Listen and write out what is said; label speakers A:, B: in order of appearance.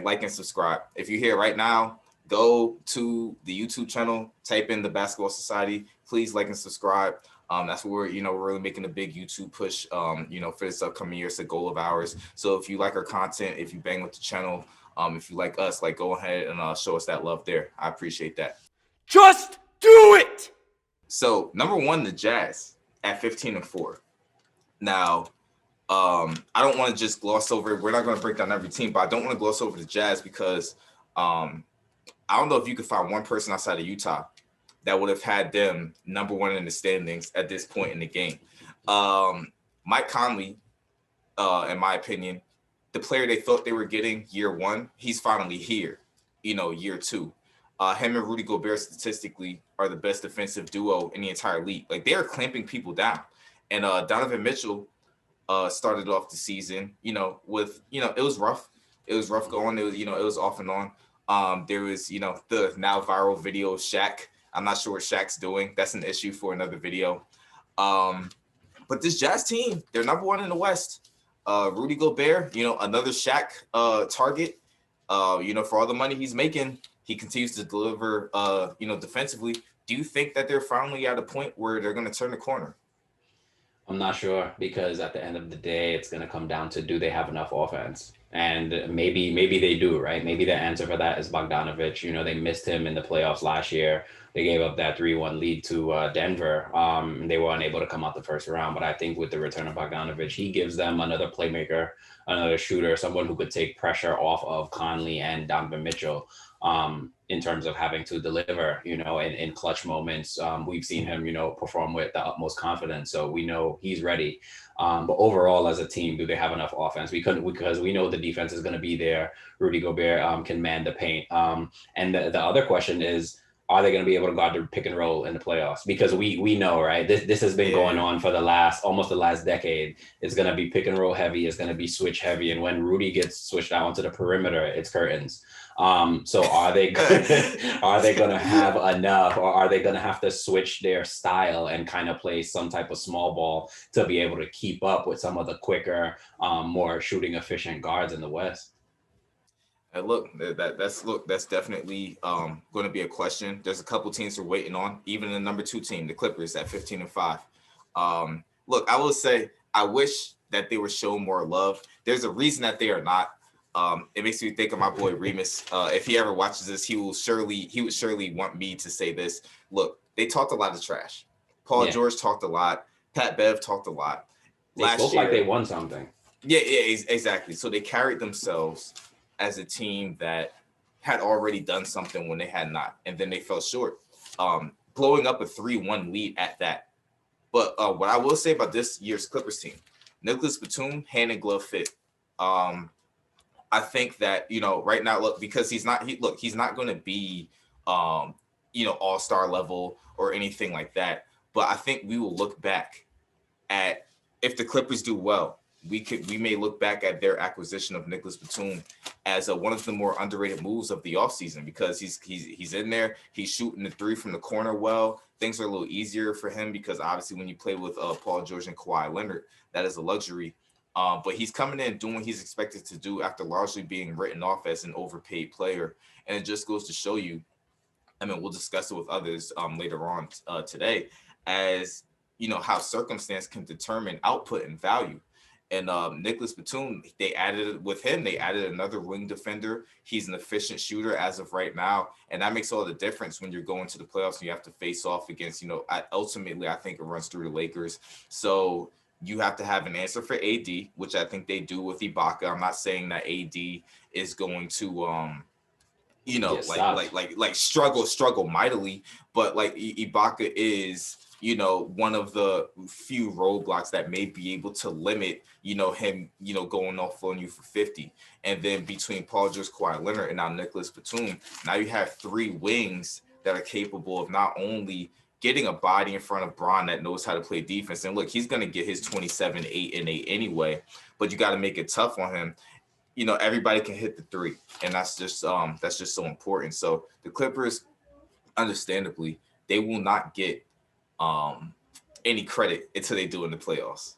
A: like, and subscribe. If you're here right now, go to the YouTube channel, type in the Basketball Society. Please like and subscribe. That's what we're really making a big YouTube push, for this upcoming year. It's a goal of ours. So if you like our content, if you bang with the channel, if you like us, like, go ahead and show us that love there. I appreciate that.
B: Just do it!
A: So number one, the Jazz at 15-4. Now, I don't want to just gloss over. We're not going to break down every team, but I don't want to gloss over the Jazz because I don't know if you could find one person outside of Utah that would have had them number one in the standings at this point in the game. Mike Conley, in my opinion, the player they thought they were getting year one, he's finally here, year two. Him and Rudy Gobert statistically are the best defensive duo in the entire league. Like, they are clamping people down. And Donovan Mitchell started off the season, with, it was rough. It was rough going. It was, it was off and on. There was, the now viral video of Shaq. I'm not sure what Shaq's doing. That's an issue for another video. But this Jazz team, they're number one in the West. Rudy Gobert, another Shaq target. For all the money he's making, he continues to deliver, defensively. Do you think that they're finally at a point where they're going to turn the corner?
C: I'm not sure, because at the end of the day, it's going to come down to, do they have enough offense? And maybe they do, right? Maybe the answer for that is Bogdanovich. They missed him in the playoffs last year. They gave up that 3-1 lead to Denver. They were unable to come out the first round. But I think with the return of Bogdanovich, he gives them another playmaker, another shooter, someone who could take pressure off of Conley and Donovan Mitchell. In terms of having to deliver, in clutch moments. We've seen him, perform with the utmost confidence. So we know he's ready. But overall, as a team, do they have enough offense? Because we know the defense is going to be there. Rudy Gobert can man the paint. And the other question is, are they going to be able to guard the pick and roll in the playoffs? Because we know, right? This has been going on for almost the last decade. It's going to be pick and roll heavy. It's going to be switch heavy. And when Rudy gets switched out onto the perimeter, it's curtains. So are they going to have enough, or are they going to have to switch their style and kind of play some type of small ball to be able to keep up with some of the quicker, more shooting efficient guards in the West?
A: That's definitely going to be a question. There's a couple teams we're waiting on, even the number 2 team, the Clippers, at 15-5. Look, I will say, I wish that they were shown more love. There's a reason that they are not. It makes me think of my boy Remus. If he ever watches this, he would surely want me to say this. Look, they talked a lot of trash. Paul George talked a lot. Pat Bev talked a lot.
C: They spoke like they won something.
A: Yeah, exactly. So they carried themselves as a team that had already done something when they had not, and then they fell short, blowing up a 3-1 lead at that. But what I will say about this year's Clippers team, Nicholas Batum, hand and glove fit. I think that, right now, look, because he's not going to be, all-star level or anything like that. But I think we will look back at, if the Clippers do well, we may look back at their acquisition of Nicholas Batum as one of the more underrated moves of the offseason, because he's in there, he's shooting the 3 from the corner well. Things are a little easier for him because obviously when you play with Paul George and Kawhi Leonard, that is a luxury. But he's coming in doing what he's expected to do after largely being written off as an overpaid player. And it just goes to show you, I mean, we'll discuss it with others later on today, as how circumstance can determine output and value. And Nicholas Batum, they added another wing defender. He's an efficient shooter as of right now. And that makes all the difference when you're going to the playoffs and you have to face off against, ultimately, I think it runs through the Lakers. So you have to have an answer for AD, which I think they do with Ibaka. I'm not saying that AD is going to, struggle mightily, but like Ibaka is, one of the few roadblocks that may be able to limit, him, going off on you for 50. And then between Paul George, Kawhi Leonard, and now Nicholas Batum, now you have 3 wings that are capable of not only getting a body in front of Bron that knows how to play defense. And look, he's going to get his 27, 8, and 8 anyway, but you got to make it tough on him. Everybody can hit the 3, and that's just so important. So the Clippers, understandably, they will not get any credit until they do in the playoffs.